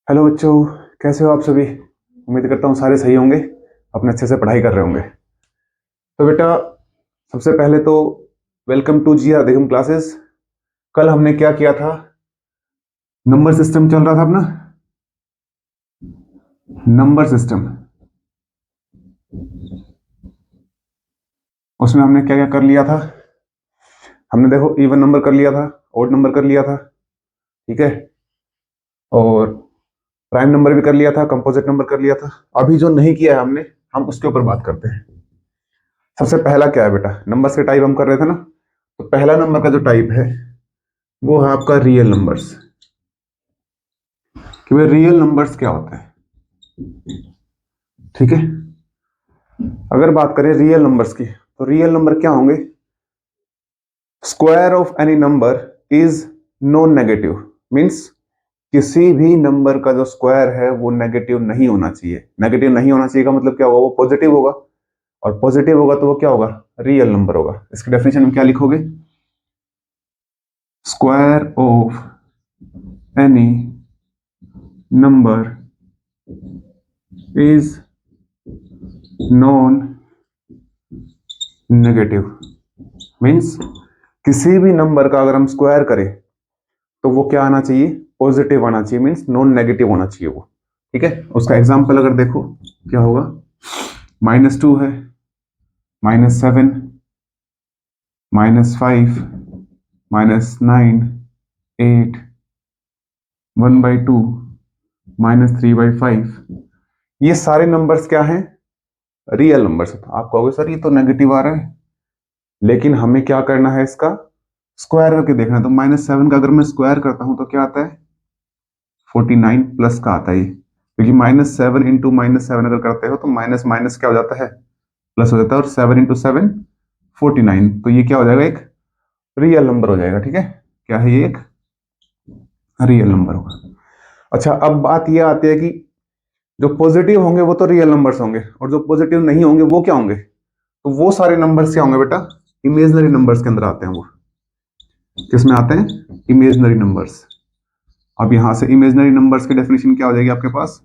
Hello बच्चों, कैसे हो आप सभी। उम्मीद करता हूँ सारे सही होंगे, अपने अच्छे से पढ़ाई कर रहे होंगे। तो बेटा, सबसे पहले तो वेलकम टू जी अधिगम क्लासेस। कल हमने क्या किया था? नंबर सिस्टम चल रहा था अपना, नंबर सिस्टम। उसमें हमने क्या क्या कर लिया था? हमने देखो इवन नंबर कर लिया था, ओड नंबर कर लिया था, ठीक है, और प्राइम नंबर भी कर लिया था, कंपोजिट नंबर कर लिया था। अभी जो नहीं किया है हमने, हम उसके ऊपर बात करते हैं। सबसे पहला क्या है बेटा? नंबर्स के टाइप हम कर रहे थे ना, तो पहला नंबर का जो टाइप है वो है आपका रियल नंबर्स। कि भाई रियल नंबर्स क्या होता है, ठीक है। अगर बात करें रियल नंबर्स की, तो रियल नंबर क्या होंगे? Square of any number is non negative, means किसी भी नंबर का जो स्क्वायर है वो नेगेटिव नहीं होना चाहिए। नेगेटिव नहीं होना चाहिए का मतलब क्या होगा? वो पॉजिटिव होगा, और पॉजिटिव होगा तो वो क्या होगा? रियल नंबर होगा। इसकी डेफिनेशन में क्या लिखोगे? Square of any number is non negative, means किसी भी नंबर का अगर हम स्क्वायर करें तो वो क्या आना चाहिए? पॉजिटिव आना चाहिए, मींस नॉन नेगेटिव होना चाहिए वो, ठीक है। उसका एग्जांपल अगर देखो क्या होगा, -2 है, -7, -5, -9, 8, 1/2, -3/5। ये सारे नंबर्स क्या हैं? Real numbers. आप कहोगे सर ये तो नेगेटिव आ रहा है, लेकिन हमें क्या करना है? इसका स्क्वायर करके देखना है। तो -7 का अगर मैं स्क्वायर करता हूं तो क्या आता है? 49 प्लस का आता है ये, क्योंकि -7 इंटू -7 अगर करते हो तो माइनस माइनस क्या हो जाता है? प्लस हो जाता है, और 7 इंटू 7 49। तो ये क्या हो जाएगा? एक रियल नंबर हो जाएगा, ठीक है। क्या है ये? एक रियल नंबर होगा। अच्छा, अब बात ये आती है कि जो पॉजिटिव होंगे वो तो रियल नंबर्स होंगे, और जो पॉजिटिव नहीं होंगे वो क्या होंगे? तो वो सारे नंबर्स क्या होंगे बेटा? इमेजनरी नंबर्स के अंदर आते हैं वो। किसमें आते हैं? Imaginary numbers. अब यहां से इमेजनरी नंबर्स की डेफिनेशन क्या हो जाएगी आपके पास?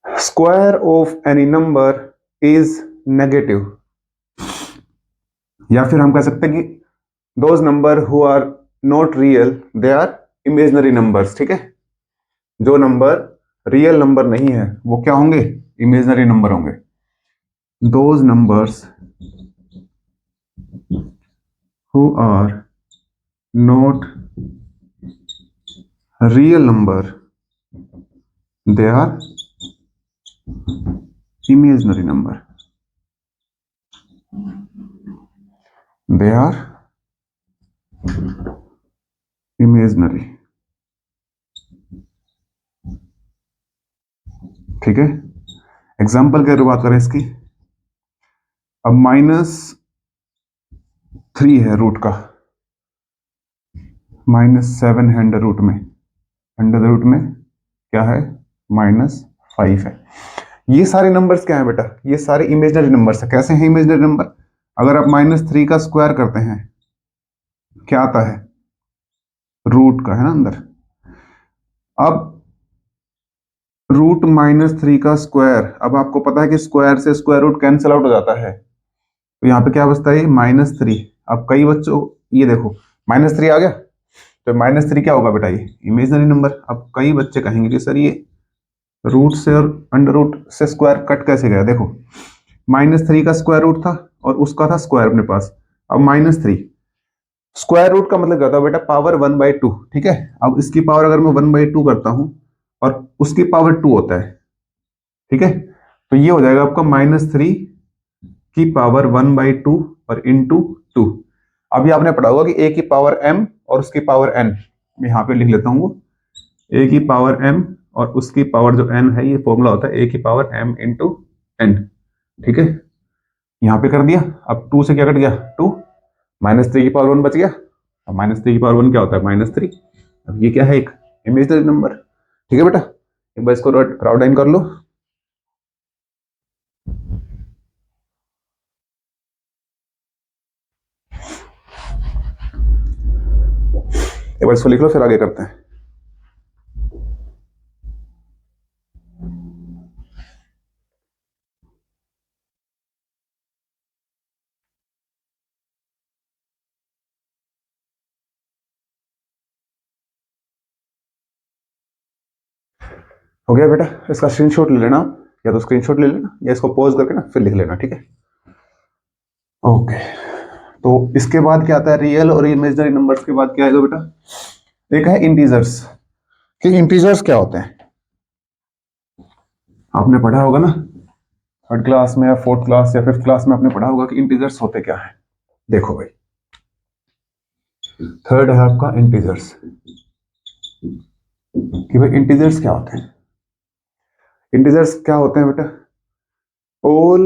Square of any number is negative, या फिर हम कह सकते हैं कि those number who are not real they are imaginary numbers, ठीक है। जो नंबर रियल नंबर नहीं है वो क्या होंगे? इमेजनरी नंबर होंगे। Those numbers who are not real number they are imaginary number, they are imaginary, ठीक है। एग्जाम्पल की बात करें इसकी, अब -3 है रूट का, -7 है अंडर रूट में, अंडर रूट में क्या है? -5 है। ये सारे नंबर्स क्या है बेटा? ये सारे इमेजनरी नंबर्स है। कैसे हैं इमेजनरी नंबर? अगर आप -3 का स्क्वायर करते हैं, क्या आता है? रूट का है ना अंदर। अब √-3 का स्क्वायर, अब आपको पता है कि स्क्वायर से स्क्वायर रूट कैंसिल आउट हो जाता है, तो यहाँ पे क्या बचता है? -3। अब कई बच्चों, ये देखो -3 आ गया, तो -3 क्या होगा बेटा? ये इमेजनरी नंबर। अब कई बच्चे कहेंगे कि सर ये रूट से और अंडर रूट से स्क्वायर कट कैसे गया? देखो, -3 का स्क्वायर रूट था और उसका था स्क्वायर अपने पास। अब -3 स्क्वायर रूट का मतलब क्या होता है बेटा? पावर 1/2, ठीक है। अब इसकी पावर अगर मैं 1/2 करता हूं और उसकी पावर 2 होता है, ठीक है, तो ये हो जाएगा आपका -3 की पावर 1/2 और इंटू 2। अभी आपने पढ़ा होगा कि a की पावर m और उसकी पावर n, मैं यहां पे लिख लेता हूं, a की पावर m और उसकी पावर जो n है, ये फॉर्मूला होता है a की पावर m इंटू n, ठीक है। यहां पे कर दिया। अब 2 से क्या कट गया? 2, -3 की पावर 1 बच गया। अब -3 की पावर 1 क्या होता है? -3। अब ये क्या है? एक इमेजनरी नंबर, ठीक है बेटा। एक बार इसको राउट डाउन कर लो। एक बार इसको लिख लो, फिर आगे करते हैं। हो गया बेटा, इसका स्क्रीनशॉट ले लेना, या तो स्क्रीनशॉट ले लेना या इसको पॉज करके ना फिर लिख लेना, ठीक है। ओके, तो इसके बाद क्या आता है, रियल और इमेजिनरी नंबर्स के बाद क्या आएगा बेटा, एक है इंटीजर्स। कि इंटीजर्स क्या होते हैं, आपने पढ़ा होगा ना थर्ड क्लास में या फोर्थ क्लास या फिफ्थ क्लास में, आपने पढ़ा होगा कि इंटीजर्स होते क्या है। देखो भाई, थर्ड है आपका इंटीजर्स, कि भाई इंटीजर्स क्या होते हैं। इंटीजर्स क्या होते हैं बेटा, all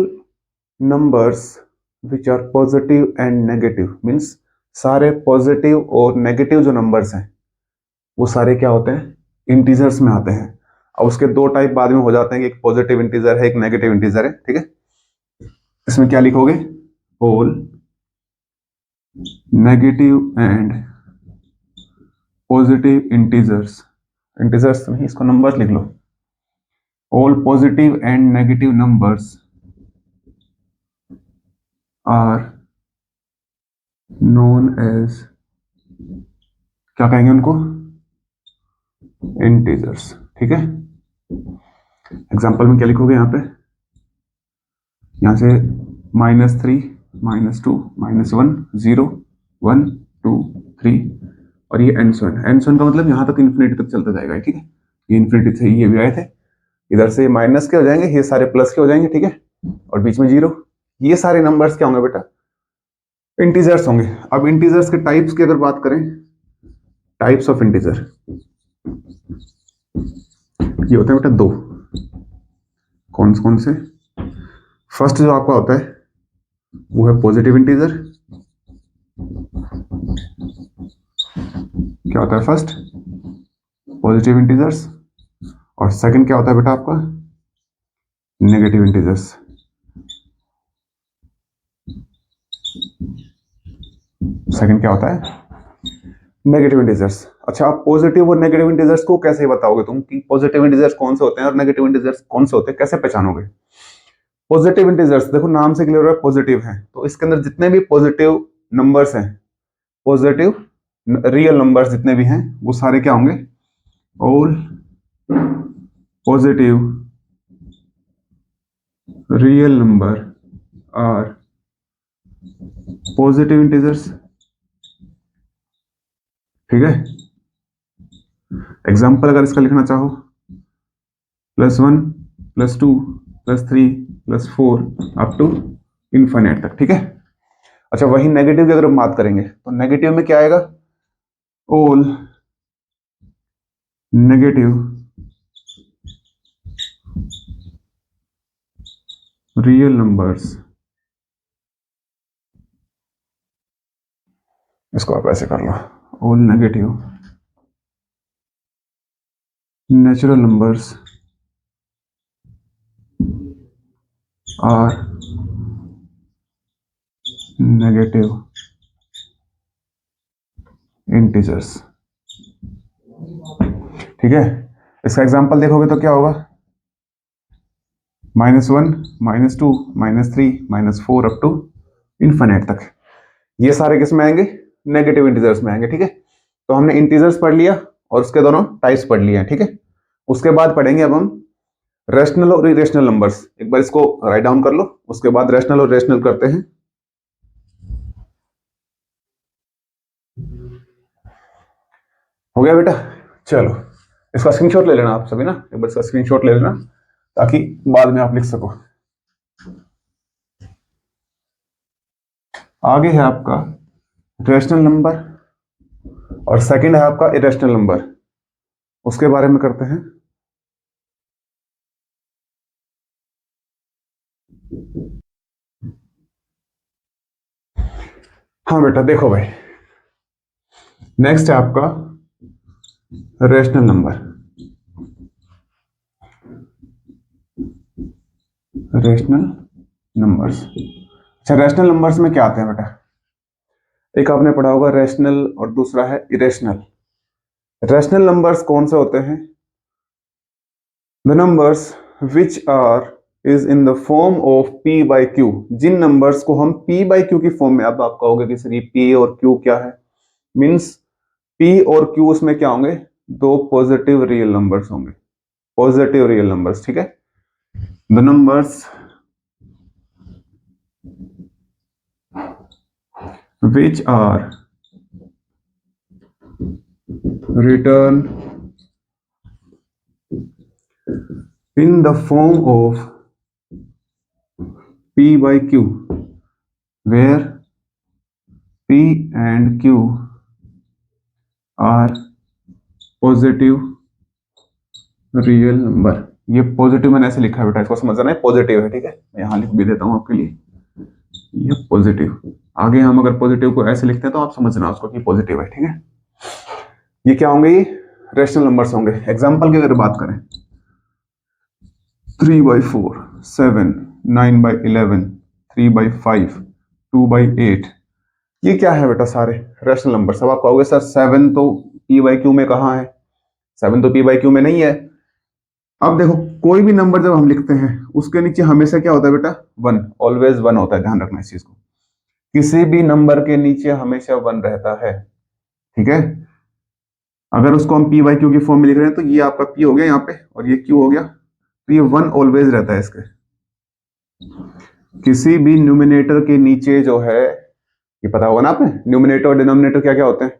numbers which are positive and negative, means सारे पॉजिटिव और नेगेटिव जो नंबर्स हैं वो सारे क्या होते हैं, इंटीजर्स में आते हैं। अब उसके दो टाइप बाद में हो जाते हैं कि एक पॉजिटिव इंटीजर है, एक नेगेटिव इंटीजर है, ठीक है। इसमें क्या लिखोगे, all negative and positive integers, integers नहीं इसको नंबर्स लिख लो, all positive and negative numbers are known as, क्या कहेंगे उनको, इंटीजर्स, ठीक है। एग्जाम्पल में क्या लिखोगे, यहां पे यहां से -3, -2, -1, 0, 1, 2, 3 और ये n1, n1 का मतलब यहां तक इन्फिनिटी तक चलता जाएगा, ठीक है। ये इन्फिनिटी से ये भी आए थे, इधर से माइनस के हो जाएंगे, ये सारे प्लस के हो जाएंगे, ठीक है, और बीच में 0। ये सारे नंबर्स क्या होंगे बेटा, इंटीजर्स होंगे। अब इंटीजर्स के टाइप्स की अगर बात करें, टाइप्स ऑफ इंटीजर ये होते हैं बेटा दो, कौन कौन से। फर्स्ट जो आपका होता है वो है पॉजिटिव इंटीजर, क्या होता है फर्स्ट, पॉजिटिव इंटीजर्स। और सेकंड क्या होता है बेटा आपका, नेगेटिव इंटीजर्स। सेकंड क्या होता है, नेगेटिव इंटीजर्स। अच्छा, आप पॉजिटिव और नेगेटिव इंटीजर्स को कैसे बताओगे तुम, कि पॉजिटिव इंटीजर्स कौन से होते हैं और नेगेटिव इंटीजर्स कौन से होते हैं, कैसे पहचानोगे। पॉजिटिव इंटीजर्स देखो नाम से क्लियर है, पॉजिटिव है, तो इसके अंदर जितने भी पॉजिटिव नंबर्स हैं, पॉजिटिव रियल नंबर्स जितने भी हैं वो सारे क्या होंगे, all positive real number are positive integers, ठीक है। एग्जाम्पल अगर इसका लिखना चाहो, +1, +2, +3, +4 अप टू इनफाइनाइट तक, ठीक है। अच्छा, वही नेगेटिव की अगर हम बात करेंगे तो नेगेटिव में क्या आएगा, ऑल नेगेटिव रियल नंबर्स, इसको आप ऐसे कर लो, all negative natural numbers are negative integers, ठीक है। इसका एग्जांपल देखोगे तो क्या होगा, -1, -2, -3, -4 अप टू इनफाइनाइट तक, ये सारे किस में आएंगे, नेगेटिव इंटीजर्स में आएंगे, ठीक है। तो हमने इंटीजर्स पढ़ लिया और उसके दोनों टाइप्स पढ़ लिए हैं, ठीक है। उसके बाद पढ़ेंगे अब हम रेशनल और इरेशनल नंबर्स। एक बार इसको राइट डाउन कर लो, उसके बाद रेशनल और इरेशनल करते हैं। हो गया बेटा, चलो इसका स्क्रीनशॉट ले लेना आप सभी ना, एक बार इसका स्क्रीनशॉट ले लेना ताकि बाद में आप लिख सको। आगे है आपका रेशनल नंबर और सेकंड है आपका इरेशनल नंबर, उसके बारे में करते हैं। हाँ बेटा देखो भाई, नेक्स्ट है आपका रेशनल नंबर। रेशनल नंबर्स, अच्छा रेशनल नंबर्स में क्या आते हैं बेटा, एक आपने पढ़ा होगा रेशनल और दूसरा है इरेशनल। रेशनल नंबर्स कौन से होते हैं, the numbers which are is in the form of p by q, जिन नंबर्स को हम p बाई क्यू की फॉर्म में, अब आप कहोगे कि सर ये p और q क्या है, मींस p और q उसमें क्या होंगे, दो पॉजिटिव रियल नंबर्स होंगे, पॉजिटिव रियल नंबर्स, ठीक है। The numbers which are written in the form of P by Q, where P and Q are positive real number. ये पॉजिटिव मैंने ऐसे लिखा है बेटा, इसको समझना है, पॉजिटिव है, ठीक है। मैं यहाँ लिख भी देता हूँ आपके लिए, ये पॉजिटिव। आगे हम अगर पॉजिटिव को ऐसे लिखते हैं तो आप समझना उसको कि पॉजिटिव है, ठीक है। ये क्या होंगे? ये रेशनल नंबर्स होंगे। एग्जांपल की अगर बात करें, 3/4, 7, 9/11, 3/5, 2/8, ये क्या है बेटा? सारे रेशनल नंबर्स। अब आप कहोगे सर 7 तो P बाई क्यू में कहाँ है? 7 तो P बाई क्यू में नहीं है। अब देखो, कोई भी नंबर जब हम लिखते हैं उसके नीचे हमेशा क्या होता है बेटा? 1, ऑलवेज 1 होता है, ध्यान रखना इस चीज को। किसी भी नंबर के नीचे हमेशा 1 रहता है, ठीक है। अगर उसको हम P बाई क्यू की फॉर्म में लिख रहे हैं तो ये आपका P हो गया यहाँ पे और ये Q हो गया, तो ये 1 ऑलवेज रहता है इसके। किसी भी न्यूमिनेटर के नीचे जो है, ये पता होगा ना आपने, न्यूमिनेटर और डिनोमिनेटर क्या क्या होते हैं।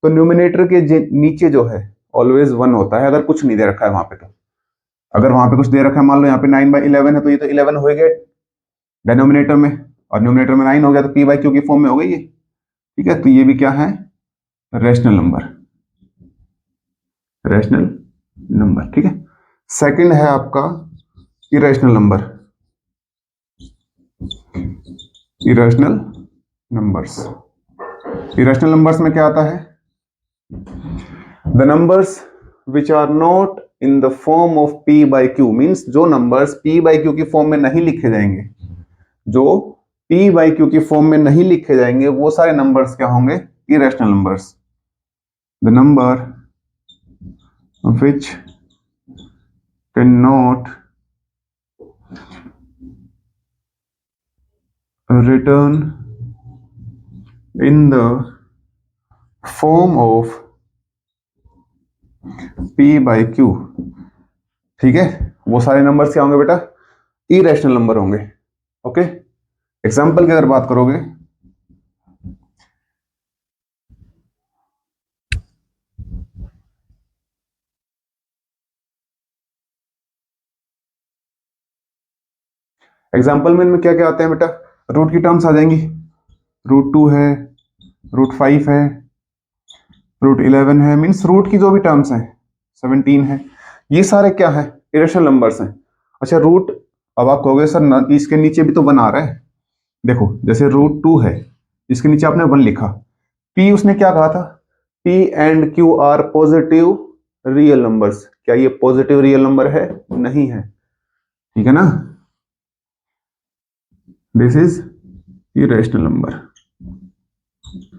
तो न्यूमिनेटर के नीचे जो है ऑलवेज 1 होता है, अगर कुछ नहीं दे रखा है वहां पे। तो अगर वहां पे कुछ दे रखा है, मान लो यहाँ पे 9/11 है, तो ये तो 11 हो गया डिनोमिनेटर में, और न्यूमिनेटर में 9 हो गया, तो P बाई क्यू की फॉर्म में हो गई ये, ठीक है। तो ये भी क्या है? रेशनल नंबर, रेशनल नंबर, ठीक है। सेकंड है आपका irrational number, irrational numbers. Irrational numbers में क्या आता है? The numbers which are not in the form of P by q, means जो नंबर्स P बाई क्यू की फॉर्म में नहीं लिखे जाएंगे, जो P बाई क्यू की फॉर्म में नहीं लिखे जाएंगे, वो सारे नंबर्स क्या होंगे? Irrational numbers. The number which can not written in the form of P by Q, ठीक है। वो सारे नंबर्स क्या होंगे बेटा? इरेशनल नंबर होंगे, ओके। एग्जांपल की अगर बात करोगे, एग्जांपल में इनमें क्या क्या आते हैं बेटा? रूट की टर्म्स आ जाएंगी, √2 है, √5 है, √11 है, मीन्स रूट की जो भी टर्म्स हैं, 17 है, ये सारे क्या है? इरेशनल नंबर्स हैं। अच्छा, रूट, अब आप कहोगे सर इसके नीचे भी तो 1 आ रहा है। देखो, जैसे √2 है, इसके नीचे आपने 1 लिखा, P उसने क्या कहा था? P and Q are positive real numbers. क्या ये पॉजिटिव रियल नंबर है? नहीं है, ठीक है ना। दिस इज इरेशनल नंबर,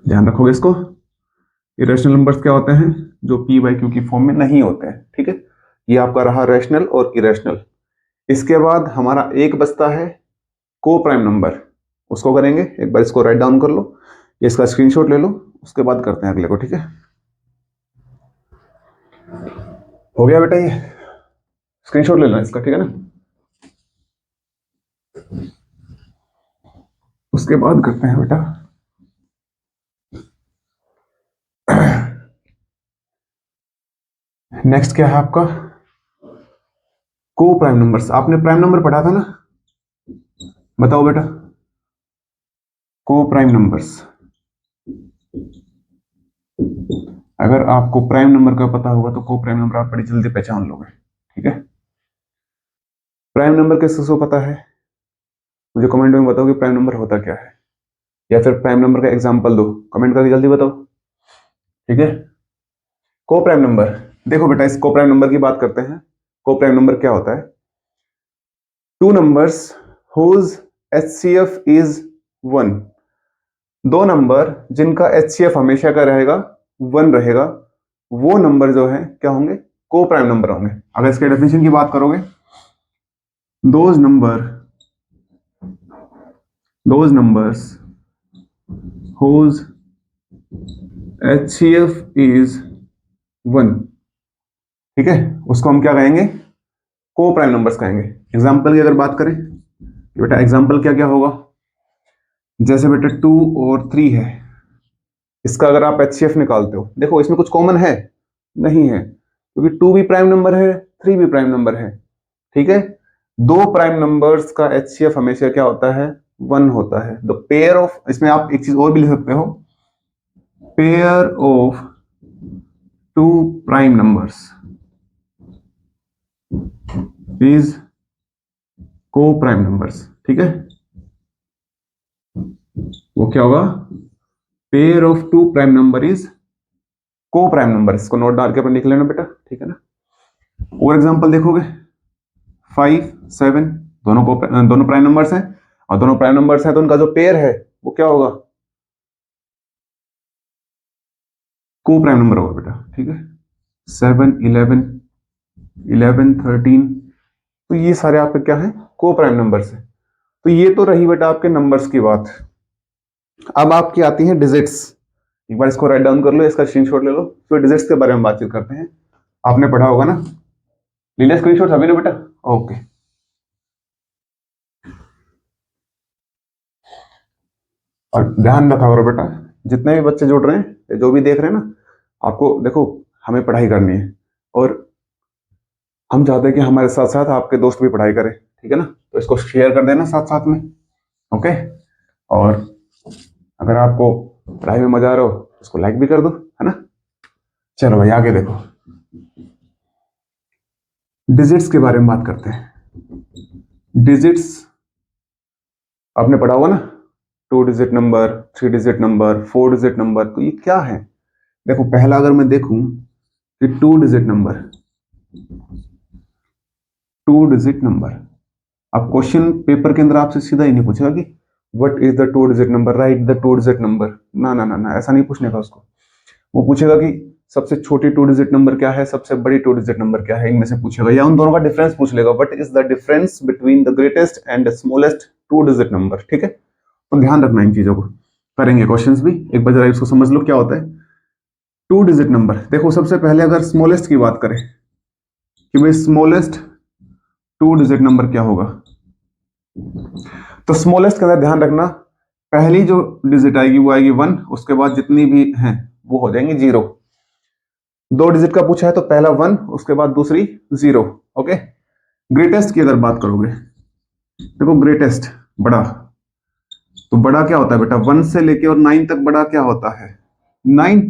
ध्यान रखोगे इसको। इरेशनल नंबर्स क्या होते हैं? जो P बाई क्यू की फॉर्म में नहीं होते हैं, ठीक है। ये आपका रहा रेशनल और इरेशनल। इसके बाद हमारा एक बचता है को प्राइम नंबर, उसको करेंगे। एक बार इसको राइट डाउन कर लो, इसका स्क्रीनशॉट ले लो, उसके बाद करते हैं अगले को, ठीक है। हो गया बेटा, ये स्क्रीनशॉट ले लेना इसका, ठीक है ना। उसके बाद करते हैं बेटा नेक्स्ट क्या है आपका? को प्राइम नंबर्स। आपने प्राइम नंबर पढ़ा था ना, बताओ बेटा। को प्राइम नंबर्स, अगर आपको प्राइम नंबर का पता होगा तो को प्राइम नंबर आप बड़ी जल्दी पहचान लोगे, ठीक है। प्राइम नंबर किसको पता है? मुझे कमेंट में बताओ कि प्राइम नंबर होता क्या है, या फिर प्राइम नंबर का एग्जांपल दो, कमेंट करके जल्दी बताओ, ठीक है। को प्राइम नंबर, देखो बेटा, इस को प्राइम नंबर की बात करते हैं। को प्राइम नंबर क्या होता है? Two numbers whose HCF is 1, दो नंबर जिनका HCF हमेशा का रहेगा 1 रहेगा, वो नंबर जो है क्या होंगे? को प्राइम नंबर होंगे। अगर इसके डेफिनेशन की बात करोगे, those numbers whose HCF is 1, ठीक है, उसको हम क्या कहेंगे? को प्राइम नंबर्स कहेंगे। एग्जाम्पल की अगर बात करें कि बेटा एग्जाम्पल क्या क्या होगा, जैसे बेटा 2 और 3 है, इसका अगर आप एचसीएफ निकालते हो, देखो इसमें कुछ कॉमन है नहीं है, क्योंकि 2 भी प्राइम नंबर है, 3 भी प्राइम नंबर है, ठीक है। दो प्राइम नंबर्स का एचसीएफ हमेशा क्या होता है, 1 होता है। द पेयर ऑफ, इसमें आप एक चीज और भी लिख सकते हो, pair of two prime numbers is co prime numbers, ठीक है। वो क्या होगा, pair of two prime number is co prime number. इसको नोट डाल के अपन लिख लेना बेटा, ठीक है ना। और एग्जांपल देखोगे 5 7, दोनों प्राइम नंबर्स हैं, और दोनों प्राइम नंबर्स हैं तो उनका जो पेयर है वो क्या होगा, को प्राइम नंबर होगा बेटा, ठीक है। 7 11 11 13, तो ये सारे आपके क्या हैं, को प्राइम नंबर्स हैं। तो ये तो रही बेटा आपके नंबर्स की बात। अब आपकी आती हैं डिजिट्स। एक बार इसको राइट डाउन कर लो, इसका स्क्रीनशॉट ले लो, फिर डिजिट्स के बारे में बातचीत करते हैं। आपने पढ़ा होगा ना, ले लिया स्क्रीनशॉट अभी ना बेटा, ओके। और ध्यान रखा करो बेटा, जितने भी बच्चे जुड़ रहे हैं, जो भी देख रहे हैं ना, आपको देखो हमें पढ़ाई करनी है, और हम चाहते हैं कि हमारे साथ साथ आपके दोस्त भी पढ़ाई करें, ठीक है ना। तो इसको शेयर कर देना साथ साथ में, ओके। और अगर आपको पढ़ाई में मजा आ रहा हो इसको लाइक भी कर दो, है ना। चलो भाई आगे देखो, डिजिट्स के बारे में बात करते हैं। डिजिट्स आपने पढ़ा होगा ना, 2 digit number, 3 digit number, 4 digit number, तो ये क्या है। देखो पहला अगर मैं देखूं कि 2 डिजिट नंबर, 2 डिजिट नंबर, अब क्वेश्चन पेपर के अंदर आपसे सीधा ही नहीं पूछेगा कि what is the 2 digit number, right the 2 digit number, ना ना ना ना, ऐसा नहीं पूछने का उसको। वो पूछेगा कि सबसे छोटी 2 डिजिट नंबर क्या है, सबसे बड़ी 2 डिजिट नंबर क्या है, इनमें से पूछेगा, या उन दोनों का डिफरेंस पूछ लेगा, what is the difference between the greatest and the smallest 2 digit number, ठीक है। तो ध्यान रखना इन चीजों को, करेंगे क्वेश्चंस भी, एक बार जरा इसको समझ लो क्या होता है 2 डिजिट नंबर। देखो सबसे पहले अगर स्मॉलेस्ट की बात करें कि भाई स्मॉलेस्ट 2 डिजिट नंबर क्या होगा, तो स्मॉलेस्ट के अंदर ध्यान रखना, पहली जो डिजिट आएगी वो आएगी 1, उसके बाद जितनी भी हैं वो हो जाएंगी 0। 2 डिजिट का पूछा है तो पहला 1, उसके बाद दूसरी 0, ओके। ग्रेटेस्ट की अगर बात करोगे, देखो ग्रेटेस्ट बड़ा, तो बड़ा क्या होता है बेटा, 1 से लेके और 9 तक बड़ा क्या होता है, 9,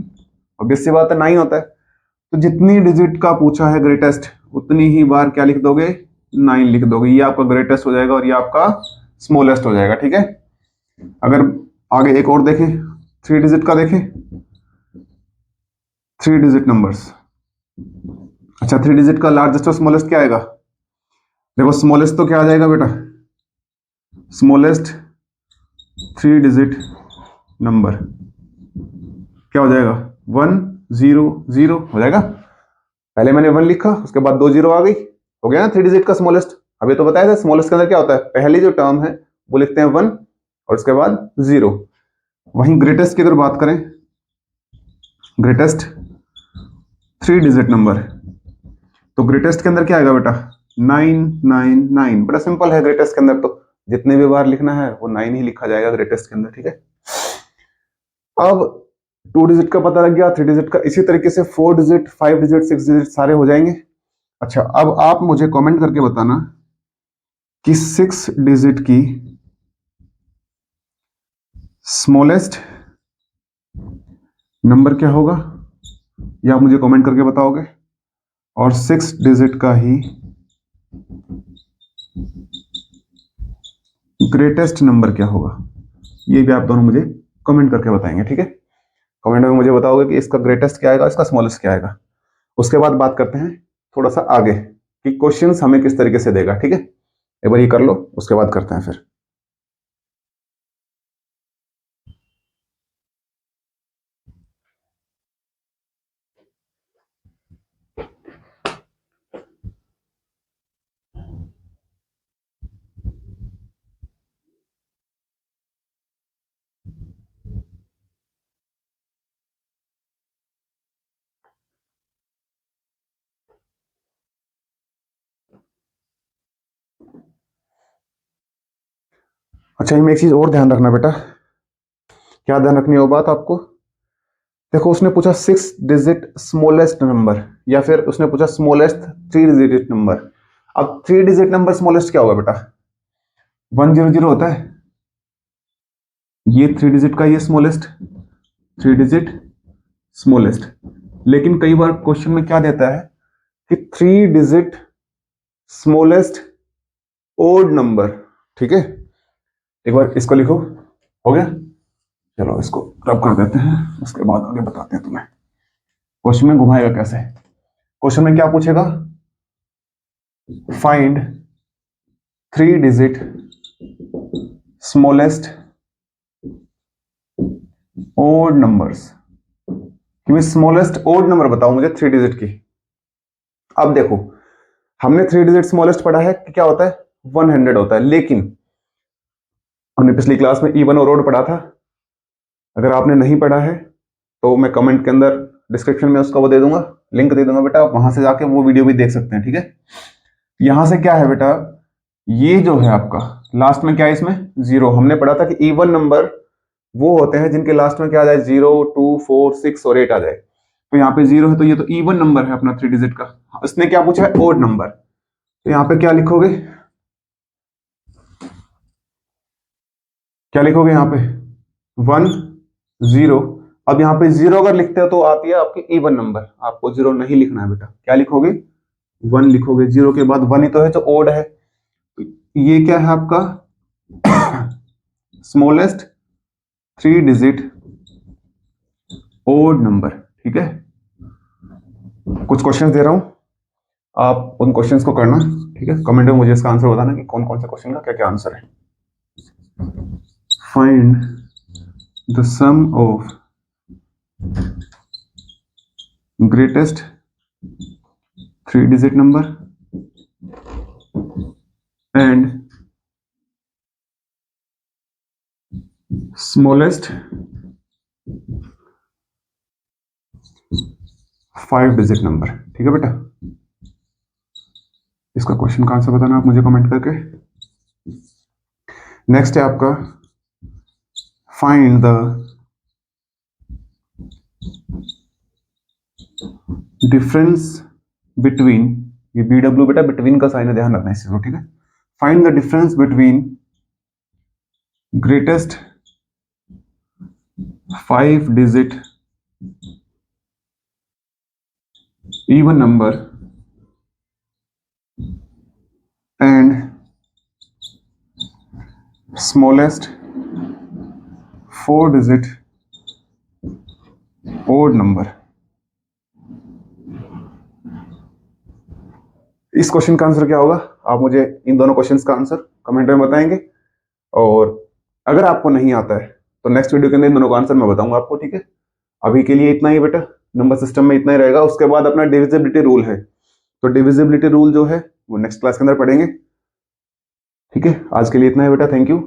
ऑब्वियस सी बात है 9 होता है। तो जितनी डिजिट का पूछा है ग्रेटेस्ट, उतनी ही बार क्या लिख दोगे, 9 लिख दोगे। ये आपका ग्रेटेस्ट हो जाएगा और ये आपका स्मॉलेस्ट हो जाएगा, ठीक है। अगर आगे एक और देखें, 3 डिजिट का देखें, 3 डिजिट नंबर्स, अच्छा 3 डिजिट का लार्जेस्ट और स्मॉलेस्ट क्या आएगा, देखो स्मॉलेस्ट तो क्या आ जाएगा बेटा, स्मॉलेस्ट 3 डिजिट नंबर क्या हो जाएगा, 1 0 0 हो जाएगा। पहले मैंने 1 लिखा, उसके बाद 2 जीरो आ गई, हो गया ना 3 डिजिट का स्मॉलेस्ट। अभी तो बताया था स्मॉलेस्ट के अंदर क्या होता है, पहली जो टर्म है वो लिखते हैं 1 और उसके बाद 0। वहीं ग्रेटेस्ट की अगर बात करें, ग्रेटेस्ट 3 डिजिट नंबर, तो ग्रेटेस्ट के अंदर क्या आएगा बेटा, 999। बड़ा सिंपल है, ग्रेटेस्ट के अंदर तो जितने भी बार लिखना है वो 9 ही लिखा जाएगा ग्रेटेस्ट के अंदर, ठीक है। अब 2 डिजिट का पता लग गया, 3 डिजिट का, इसी तरीके से 4 डिजिट, 5 डिजिट, 6 डिजिट सारे हो जाएंगे। अच्छा अब आप मुझे कमेंट करके बताना कि 6 डिजिट की स्मॉलेस्ट नंबर क्या होगा, या आप मुझे कमेंट करके बताओगे, और 6 डिजिट का ही ग्रेटेस्ट नंबर क्या होगा, ये भी आप दोनों मुझे कमेंट करके बताएंगे, ठीक है। कमेंट में मुझे बताओगे कि इसका ग्रेटेस्ट क्या आएगा, इसका स्मॉलेस्ट क्या आएगा। उसके बाद बात करते हैं थोड़ा सा आगे कि क्वेश्चंस हमें किस तरीके से देगा, ठीक है। एक बार ये कर लो, उसके बाद करते हैं फिर। अच्छा, इनमें एक चीज और ध्यान रखना बेटा। क्या ध्यान रखनी है वो बात आपको? देखो, उसने पूछा 6 डिजिट स्मॉलेस्ट नंबर, या फिर उसने पूछा स्मॉलेस्ट 3 डिजिट नंबर। अब 3 डिजिट नंबर स्मॉलेस्ट क्या होगा बेटा? 100 होता है, ये 3 डिजिट का, ये स्मॉलेस्ट 3 डिजिट स्मॉलेस्ट। लेकिन कई बार क्वेश्चन में क्या देता है कि 3 डिजिट स्मॉलेस्ट ओड नंबर। ठीक है, एक बार इसको लिखो। हो गया, चलो इसको रब कर देते हैं, उसके बाद आगे बताते हैं तुम्हें क्वेश्चन में घुमाएगा कैसे। क्वेश्चन में क्या पूछेगा? Find 3 digit smallest odd numbers, कि मैं स्मॉलेस्ट ओड नंबर बताओ मुझे 3 डिजिट की। अब देखो, हमने 3 डिजिट स्मॉलेस्ट पढ़ा है कि क्या होता है, 100 होता है, लेकिन हमने पिछली क्लास में इवन और ओड पढ़ा था। अगर आपने नहीं पढ़ा है तो मैं कमेंट के अंदर डिस्क्रिप्शन में उसका वो दे दूंगा, लिंक दे दूंगा बेटा, आप वहां से जाके वो वीडियो भी देख सकते हैं। ठीक है, यहां से क्या है बेटा, ये जो है आपका लास्ट में क्या है, इसमें 0। हमने पढ़ा था कि इवन नंबर वो होते हैं जिनके लास्ट में क्या आ जाए, 0, 2, 4, 6 और 8 आ जाए। तो यहाँ पे 0 है तो ये तो इवन नंबर है अपना 3 डिजिट का। इसने क्या पूछा है, ओड नंबर। तो यहाँ पे क्या लिखोगे, क्या लिखोगे यहाँ पे 1, 0। अब यहाँ पे 0 अगर लिखते हो तो आती है आपकी इवन नंबर, आपको 0 नहीं लिखना है बेटा। क्या लिखोगे, 1 लिखोगे। 0 के बाद 1 ही तो है जो ओड है। ये क्या है आपका स्मॉलेस्ट 3 डिजिट ओड नंबर। ठीक है, कुछ क्वेश्चंस दे रहा हूं, आप उन क्वेश्चंस को करना। ठीक है, कमेंट में मुझे इसका आंसर बताना कि कौन कौन से क्वेश्चन का क्या क्या आंसर है। Find the sum of greatest 3 digit number and smallest 5 digit number. ठीक है बेटा, इसका क्वेश्चन का आंसर बताना आप मुझे कमेंट करके। नेक्स्ट है आपका फाइंड द डिफरेंस बिटवीन, ये BW बेटा बिटवीन का साइन है, ध्यान रखना इस चीज को। ठीक है, find the difference between greatest 5 digit even number and smallest 4 digit odd number। इस क्वेश्चन का आंसर क्या होगा, आप मुझे इन दोनों क्वेश्चंस का आंसर कमेंट में बताएंगे। और अगर आपको नहीं आता है तो नेक्स्ट वीडियो के अंदर इन दोनों का आंसर मैं बताऊंगा आपको। ठीक है, अभी के लिए इतना ही बेटा, नंबर सिस्टम में इतना ही रहेगा। उसके बाद अपना डिविजिबिलिटी रूल है, तो डिविजिबिलिटी रूल जो है वो नेक्स्ट क्लास के अंदर पढ़ेंगे। ठीक है, आज के लिए इतना ही बेटा, थैंक यू।